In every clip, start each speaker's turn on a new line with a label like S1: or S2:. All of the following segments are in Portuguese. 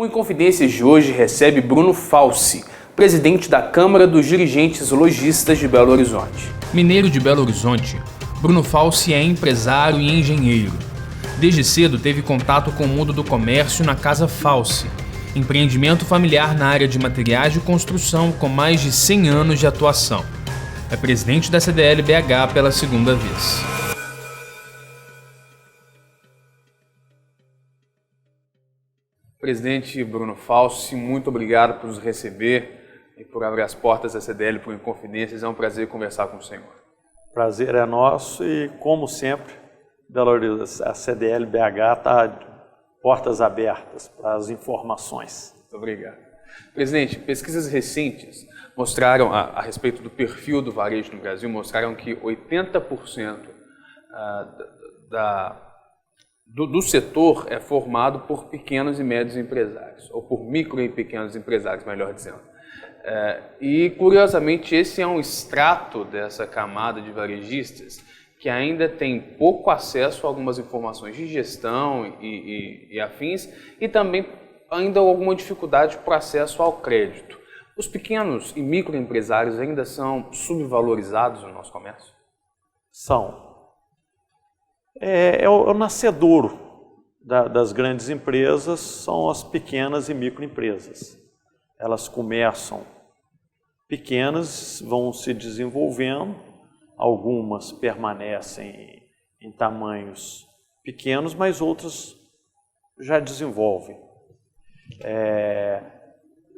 S1: O Inconfidências de hoje recebe Bruno Falsi, presidente da Câmara dos Dirigentes Lojistas de Belo Horizonte.
S2: Mineiro de Belo Horizonte, Bruno Falsi é empresário e engenheiro. Desde cedo teve contato com o mundo do comércio na Casa Falsi, empreendimento familiar na área de materiais de construção com mais de 100 anos de atuação. É presidente da CDL BH pela segunda vez.
S1: Presidente Bruno Falsi, muito obrigado por nos receber e por abrir as portas da CDL para o Inconfidências. É um prazer conversar com o senhor.
S3: Prazer é nosso e, como sempre, a CDL BH está de portas abertas para as informações.
S1: Muito obrigado. Presidente, pesquisas recentes mostraram, a respeito do perfil do varejo no Brasil, mostraram que 80% do setor é formado por pequenos e médios empresários, ou por micro e pequenos empresários, melhor dizendo. E, curiosamente, esse é um extrato dessa camada de varejistas que ainda tem pouco acesso a algumas informações de gestão e afins, e também ainda alguma dificuldade para o acesso ao crédito. Os pequenos e microempresários ainda são subvalorizados no nosso comércio?
S3: São. É o nascedouro das grandes empresas, são as pequenas e microempresas. Elas começam pequenas, vão se desenvolvendo, algumas permanecem em tamanhos pequenos, mas outras já desenvolvem.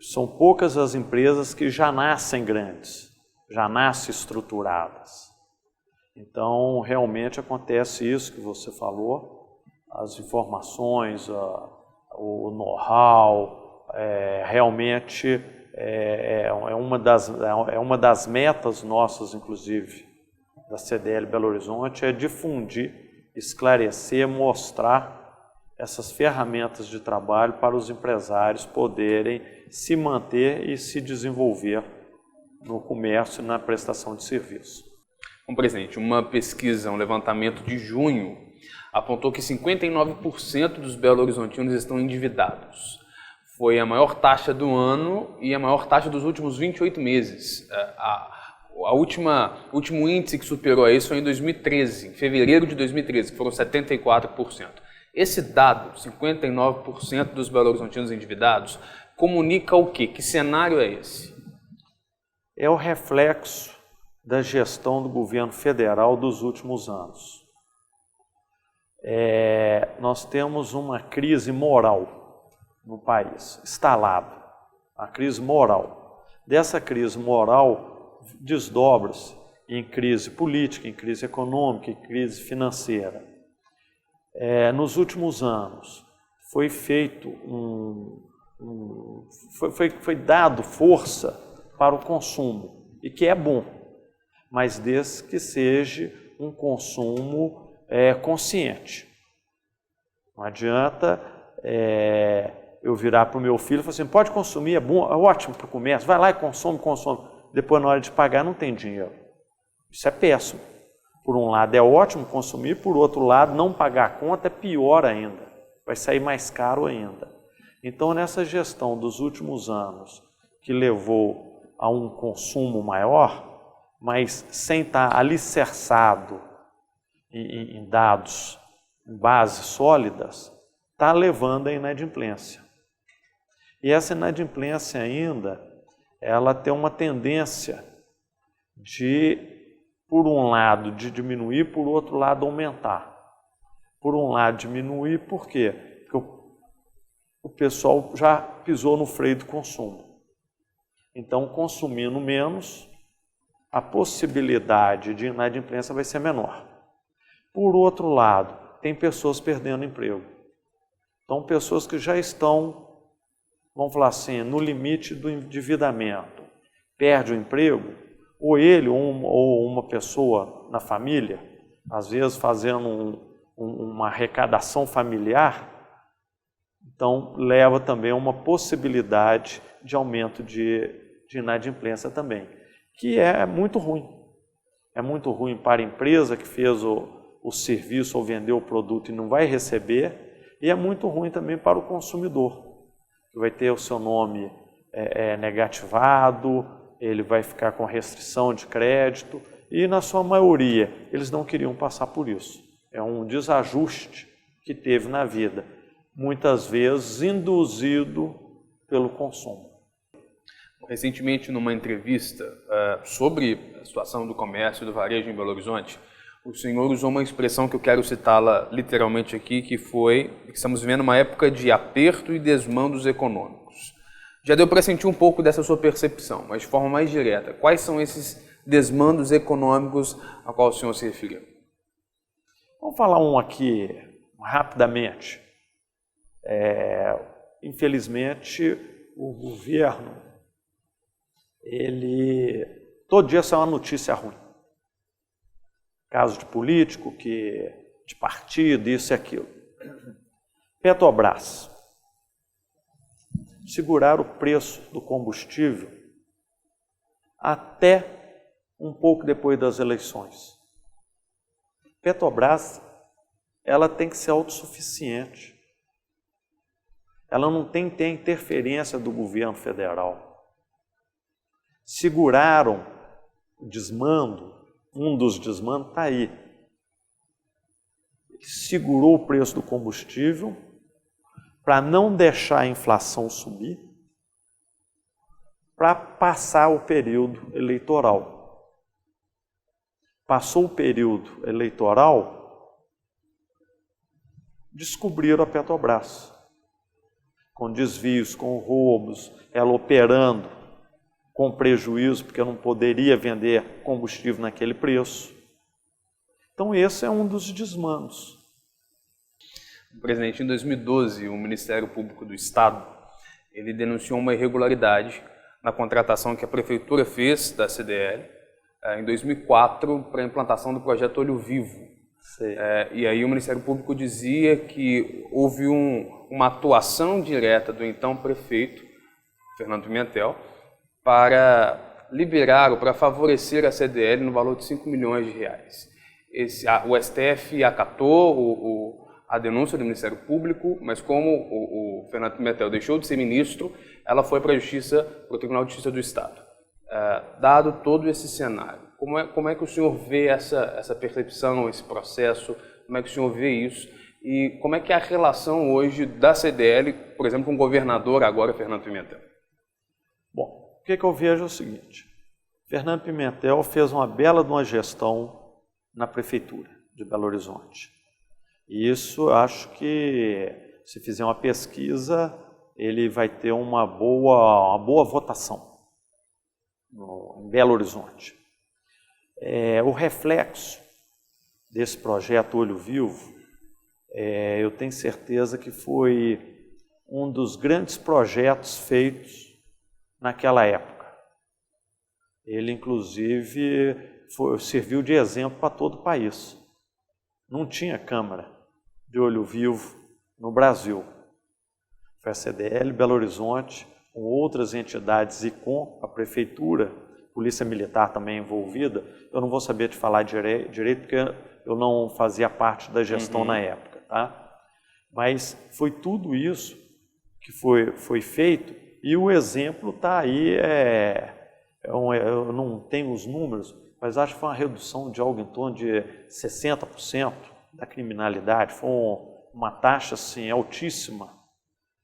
S3: São poucas as empresas que já nascem grandes, já nascem estruturadas. Então, realmente acontece isso que você falou, as informações, o know-how, realmente é uma das metas nossas, inclusive, da CDL Belo Horizonte, é difundir, esclarecer, mostrar essas ferramentas de trabalho para os empresários poderem se manter e se desenvolver no comércio e na prestação de serviço.
S1: Bom, presidente, uma pesquisa, um levantamento de junho, apontou que 59% dos belo-horizontinos estão endividados. Foi a maior taxa do ano e a maior taxa dos últimos 28 meses. O último índice que superou isso foi em 2013, em fevereiro de 2013, que foram 74%. Esse dado, 59% dos belo-horizontinos endividados, comunica o quê? Que cenário é esse?
S3: É o reflexo da gestão do governo federal dos últimos anos. Nós temos uma crise moral no país, instalada, a crise moral. Dessa crise moral desdobra-se em crise política, em crise econômica, em crise financeira. Nos últimos anos foi feito foi dado força para o consumo, e que é bom, mas desde que seja um consumo consciente. Não adianta eu virar para o meu filho e falar assim, pode consumir, é bom, é ótimo para o comércio, vai lá e consome. Depois, na hora de pagar, não tem dinheiro. Isso é péssimo. Por um lado é ótimo consumir, por outro lado não pagar a conta é pior ainda, vai sair mais caro ainda. Então, nessa gestão dos últimos anos, que levou a um consumo maior, mas sem estar alicerçado em dados, em bases sólidas, está levando à inadimplência. E essa inadimplência ainda, ela tem uma tendência de, por um lado, de diminuir, por outro lado, aumentar. Por um lado, diminuir, por quê? Porque o pessoal já pisou no freio do consumo. Então, consumindo menos, a possibilidade de inadimplência vai ser menor. Por outro lado, tem pessoas perdendo emprego. Então, pessoas que já estão, vamos falar assim, no limite do endividamento, perde o emprego, ou ele ou uma pessoa na família, às vezes fazendo uma arrecadação familiar, então leva também a uma possibilidade de aumento de inadimplência também, que é muito ruim. É muito ruim para a empresa que fez o serviço ou vendeu o produto e não vai receber, e é muito ruim também para o consumidor, que vai ter o seu nome negativado, ele vai ficar com restrição de crédito e, na sua maioria, eles não queriam passar por isso. É um desajuste que teve na vida, muitas vezes induzido pelo consumo.
S1: Recentemente, numa entrevista sobre a situação do comércio e do varejo em Belo Horizonte, o senhor usou uma expressão que eu quero citá-la literalmente aqui, que foi que estamos vivendo uma época de aperto e desmandos econômicos. Já deu para sentir um pouco dessa sua percepção, mas de forma mais direta, quais são esses desmandos econômicos a qual o senhor se referiu?
S3: Vamos falar um aqui rapidamente. Infelizmente, o governo, todo dia sai uma notícia ruim. Caso de político, de partido, isso e aquilo. Petrobras. Segurar o preço do combustível até um pouco depois das eleições. Petrobras, ela tem que ser autossuficiente. Ela não tem que ter interferência do governo federal. Seguraram o desmando, um dos desmandos está aí. Ele segurou o preço do combustível para não deixar a inflação subir, para passar o período eleitoral. Passou o período eleitoral, descobriram a Petrobras, com desvios, com roubos, ela operando com prejuízo, porque não poderia vender combustível naquele preço. Então esse é um dos desmandos.
S1: Presidente, em 2012, o Ministério Público do Estado, ele denunciou uma irregularidade na contratação que a Prefeitura fez da CDL em 2004 para a implantação do projeto Olho Vivo. E aí o Ministério Público dizia que houve uma atuação direta do então prefeito, Fernando Pimentel, para liberar ou para favorecer a CDL no valor de 5 milhões de reais. O STF acatou a denúncia do Ministério Público, mas como o Fernando Pimentel deixou de ser ministro, ela foi para a Justiça, para o Tribunal de Justiça do Estado. Dado todo esse cenário, como é que o senhor vê essa percepção, esse processo, como é que o senhor vê isso e como é que é a relação hoje da CDL, por exemplo, com o governador agora, Fernando Pimentel?
S3: Bom, o que eu vejo é o seguinte, Fernando Pimentel fez uma bela de uma gestão na Prefeitura de Belo Horizonte. E isso, acho que, se fizer uma pesquisa, ele vai ter uma boa votação em Belo Horizonte. O reflexo desse projeto Olho Vivo, eu tenho certeza que foi um dos grandes projetos feitos naquela época. Ele, inclusive, serviu de exemplo para todo o país. Não tinha Câmara de Olho Vivo no Brasil. Foi a CDL, Belo Horizonte, com outras entidades e com a Prefeitura, Polícia Militar também envolvida. Eu não vou saber te falar direito porque eu não fazia parte da gestão na época. Tá? Mas foi tudo isso que foi feito e o exemplo está aí. Eu não tenho os números, mas acho que foi uma redução de algo em torno de 60% da criminalidade. Foi uma taxa assim, altíssima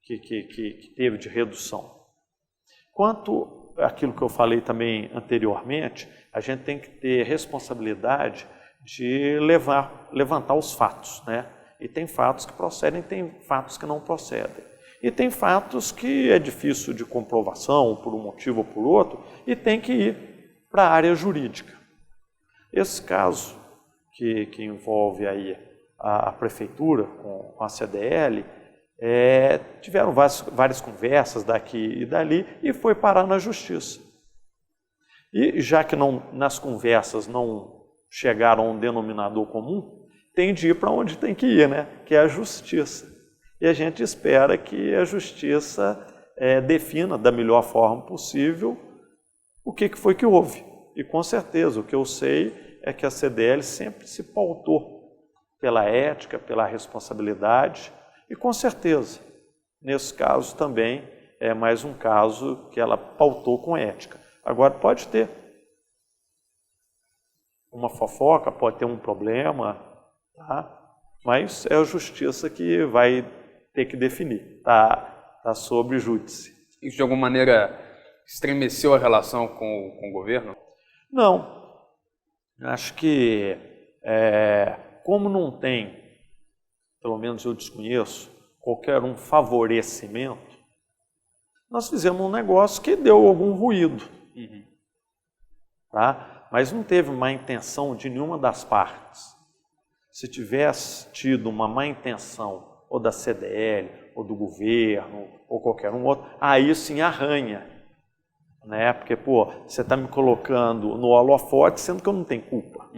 S3: que teve de redução. Quanto àquilo que eu falei também anteriormente, a gente tem que ter responsabilidade de levantar os fatos, né? E tem fatos que procedem, tem fatos que não procedem. E tem fatos que é difícil de comprovação, por um motivo ou por outro, e tem que ir para a área jurídica. Esse caso que envolve aí a Prefeitura com a CDL, tiveram várias conversas daqui e dali e foi parar na Justiça. E já que nas conversas não chegaram a um denominador comum, tem de ir para onde tem que ir, né? Que é a Justiça. E a gente espera que a Justiça defina da melhor forma possível o que foi que houve. E com certeza, o que eu sei é que a CDL sempre se pautou pela ética, pela responsabilidade e com certeza, nesse caso também, é mais um caso que ela pautou com ética. Agora, pode ter uma fofoca, pode ter um problema, tá? Mas é a justiça que vai ter que definir, tá sob júdice.
S1: Isso de alguma maneira estremeceu a relação com o governo?
S3: Não. Acho que, como não tem, pelo menos eu desconheço, qualquer um favorecimento, nós fizemos um negócio que deu algum ruído. Tá? Mas não teve má intenção de nenhuma das partes. Se tivesse tido uma má intenção, ou da CDL, ou do governo, ou qualquer um outro, aí sim arranha. Né? Porque, você está me colocando no holofote, sendo que eu não tenho culpa.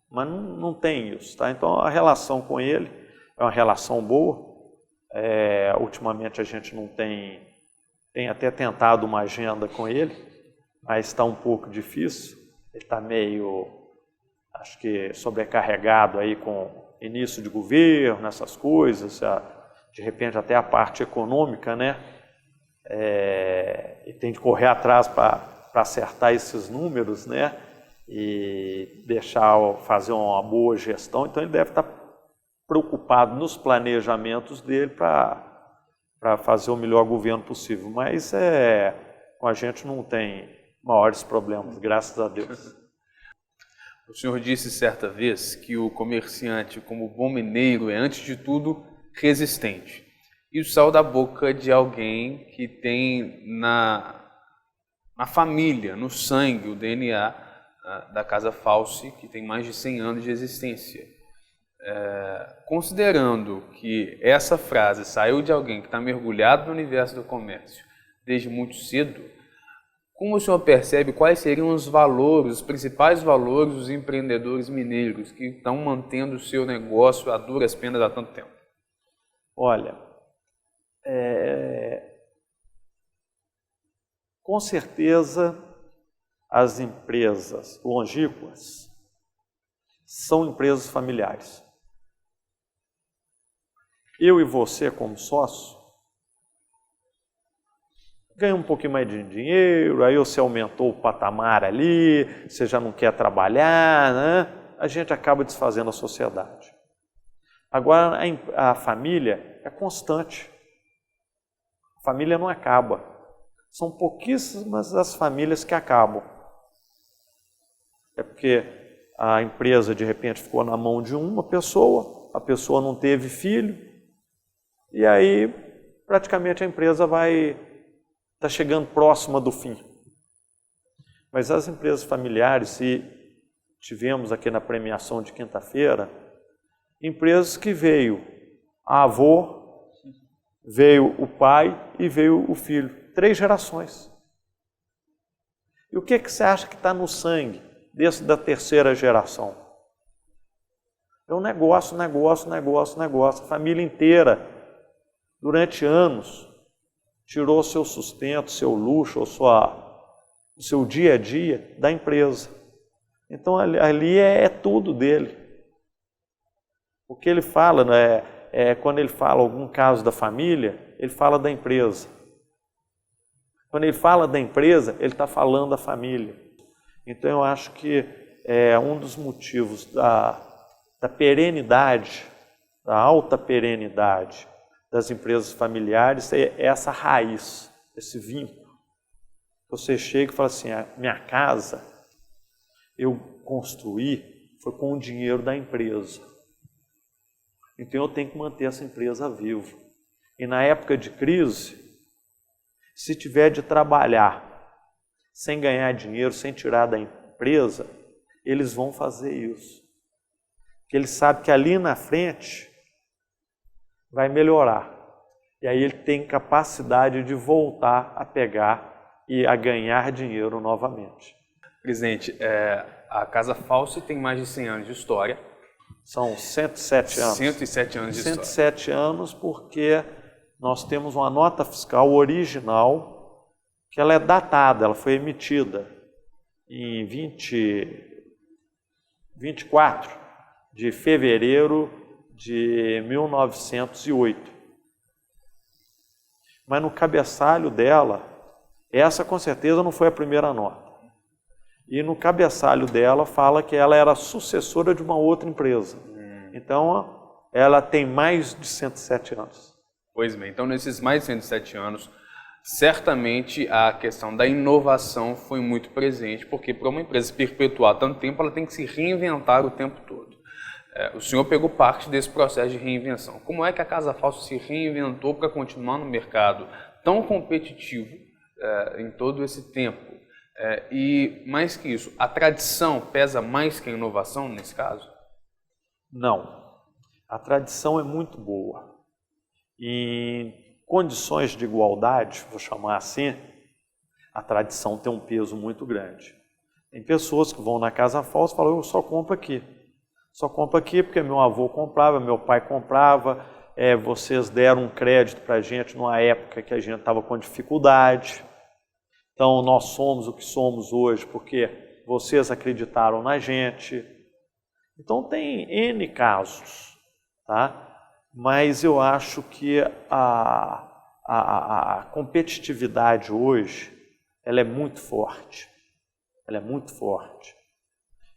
S3: Mas não tem isso. Tá? Então, a relação com ele é uma relação boa. Ultimamente a gente não tem até tentado uma agenda com ele, mas está um pouco difícil. Ele está meio, acho que, sobrecarregado aí com início de governo, essas coisas, de repente até a parte econômica, né? E tem de correr atrás para acertar esses números, né? E fazer uma boa gestão. Então ele deve estar preocupado nos planejamentos dele para fazer o melhor governo possível. Mas com a gente não tem maiores problemas, graças a Deus.
S1: O senhor disse certa vez que o comerciante, como bom mineiro, é, antes de tudo, resistente. Isso saiu da boca de alguém que tem na família, no sangue, o DNA da Casa Falsi, que tem mais de 100 anos de existência. Considerando que essa frase saiu de alguém que está mergulhado no universo do comércio desde muito cedo, como o senhor percebe quais seriam os valores, os principais valores dos empreendedores mineiros que estão mantendo o seu negócio a duras penas há tanto tempo?
S3: Olha, com certeza as empresas longínquas são empresas familiares. Eu e você, como sócio, ganha um pouquinho mais de dinheiro, aí você aumentou o patamar ali, você já não quer trabalhar, né? A gente acaba desfazendo a sociedade. Agora, a família é constante. A família não acaba. São pouquíssimas as famílias que acabam. É porque a empresa, de repente, ficou na mão de uma pessoa, a pessoa não teve filho, e aí, praticamente, a empresa está chegando próxima do fim. Mas as empresas familiares, e tivemos aqui na premiação de quinta-feira, empresas que veio a avô, veio o pai e veio o filho. 3 gerações. E o que você acha que está no sangue da terceira geração? É um negócio. A família inteira, durante anos, tirou seu sustento, seu luxo, o seu dia a dia da empresa. Então ali é tudo dele. O que ele fala, né, quando ele fala algum caso da família, ele fala da empresa. Quando ele fala da empresa, ele está falando da família. Então eu acho que um dos motivos da perenidade, da alta perenidade das empresas familiares é essa raiz, esse vínculo. Você chega e fala assim, a minha casa eu construí foi com o dinheiro da empresa. Então eu tenho que manter essa empresa viva. E na época de crise, se tiver de trabalhar sem ganhar dinheiro, sem tirar da empresa, eles vão fazer isso. Porque eles sabem que ali na frente vai melhorar. E aí ele tem capacidade de voltar a pegar e a ganhar dinheiro novamente.
S1: Presidente, a Casa Falsi tem mais de 100 anos de história.
S3: São 107 anos.
S1: 107 anos de história.
S3: 107 anos porque nós temos uma nota fiscal original que ela é datada, ela foi emitida em 24 de fevereiro de 1908. mas no cabeçalho dela, essa com certeza não foi a primeira nota. E no cabeçalho dela fala que ela era sucessora de uma outra empresa. Então, ela tem mais de 107 anos.
S1: Pois bem, então nesses mais de 107 anos, certamente a questão da inovação foi muito presente, porque para uma empresa se perpetuar tanto tempo, ela tem que se reinventar o tempo todo. O senhor pegou parte desse processo de reinvenção. Como é que a Casa Fausto se reinventou para continuar no mercado tão competitivo em todo esse tempo? E mais que isso, a tradição pesa mais que a inovação nesse caso?
S3: Não. A tradição é muito boa. Em condições de igualdade, vou chamar assim, a tradição tem um peso muito grande. Tem pessoas que vão na Casa Fausto e falam, eu só compro aqui. Só compro aqui porque meu avô comprava, meu pai comprava, vocês deram um crédito para a gente numa época que a gente estava com dificuldade. Então, nós somos o que somos hoje porque vocês acreditaram na gente. Então, tem N casos, tá? Mas eu acho que a competitividade hoje, ela é muito forte. Ela é muito forte.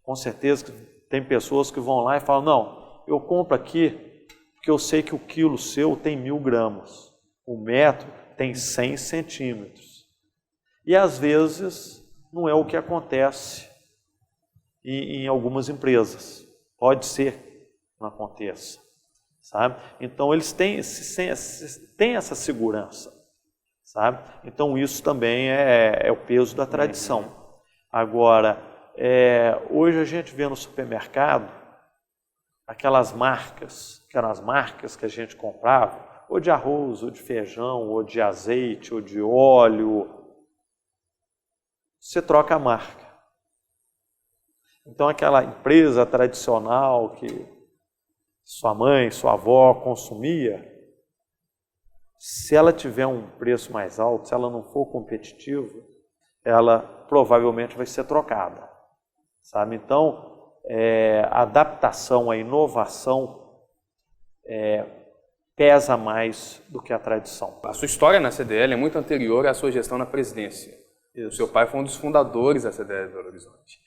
S3: Com certeza que tem pessoas que vão lá e falam, não, eu compro aqui porque eu sei que o quilo seu tem 1000 gramas. O metro tem 100 centímetros. E às vezes não é o que acontece em algumas empresas. Pode ser que não aconteça, sabe? Então eles têm essa segurança, sabe? Então isso também é o peso da tradição. Agora, hoje a gente vê no supermercado aquelas marcas, que eram as marcas que a gente comprava, ou de arroz, ou de feijão, ou de azeite, ou de óleo. Você troca a marca. Então aquela empresa tradicional que sua mãe, sua avó consumia, se ela tiver um preço mais alto, se ela não for competitiva, ela provavelmente vai ser trocada, sabe? Então, a adaptação, a inovação pesa mais do que a tradição.
S1: A sua história na CDL é muito anterior à sua gestão na presidência. O seu pai foi um dos fundadores da CDL Belo Horizonte.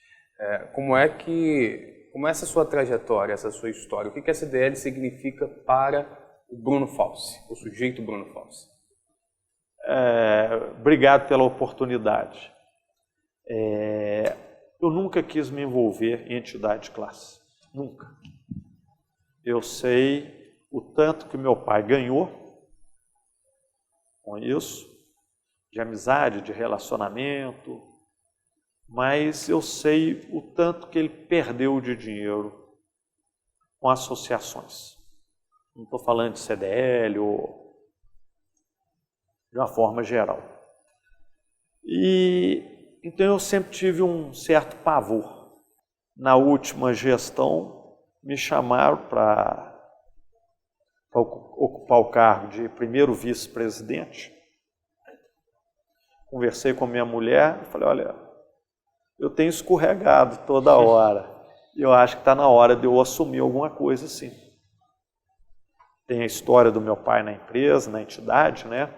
S1: Como é essa sua trajetória, essa sua história? O que a CDL significa para o Bruno Falsi, o sujeito Bruno Falsi?
S3: Obrigado pela oportunidade. Eu nunca quis me envolver em entidade de classe. Nunca. Eu sei o tanto que meu pai ganhou com isso, de amizade, de relacionamento, mas eu sei o tanto que ele perdeu de dinheiro com associações. Não estou falando de CDL ou de uma forma geral. Então eu sempre tive um certo pavor. Na última gestão, me chamaram para ocupar o cargo de primeiro vice-presidente. Conversei com a minha mulher e falei, olha, eu tenho escorregado toda hora. E eu acho que está na hora de eu assumir alguma coisa assim. Tem a história do meu pai na empresa, na entidade, né?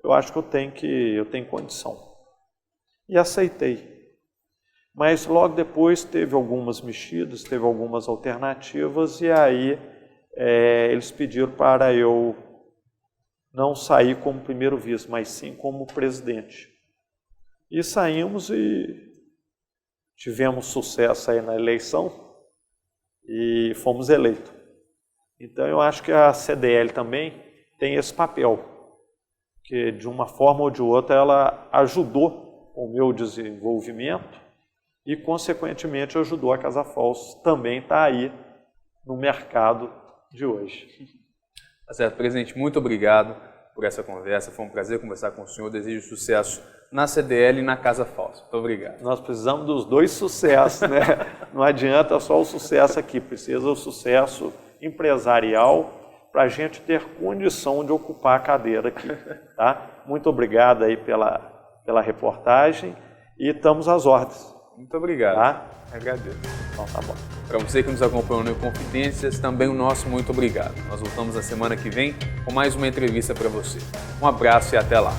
S3: Eu acho que eu tenho condição. E aceitei. Mas logo depois teve algumas mexidas, teve algumas alternativas, e aí eles pediram para eu não sair como primeiro vice, mas sim como presidente. E saímos e tivemos sucesso aí na eleição e fomos eleitos. Então eu acho que a CDL também tem esse papel, que de uma forma ou de outra ela ajudou o meu desenvolvimento e consequentemente ajudou a Casa Fausto também estar aí no mercado de hoje.
S1: Tá certo, presidente, muito obrigado por essa conversa, foi um prazer conversar com o senhor, desejo sucesso na CDL e na Casa Fausto. Muito obrigado.
S3: Nós precisamos dos dois sucessos, né? Não adianta só o sucesso aqui, precisa o sucesso empresarial para a gente ter condição de ocupar a cadeira aqui, tá? Muito obrigado aí pela reportagem e estamos às ordens.
S1: Muito obrigado.
S3: Tá?
S1: Agradeço.
S3: Então tá bom.
S1: Para você que nos acompanhou no Confidências, também o nosso muito obrigado. Nós voltamos na semana que vem com mais uma entrevista para você. Um abraço e até lá.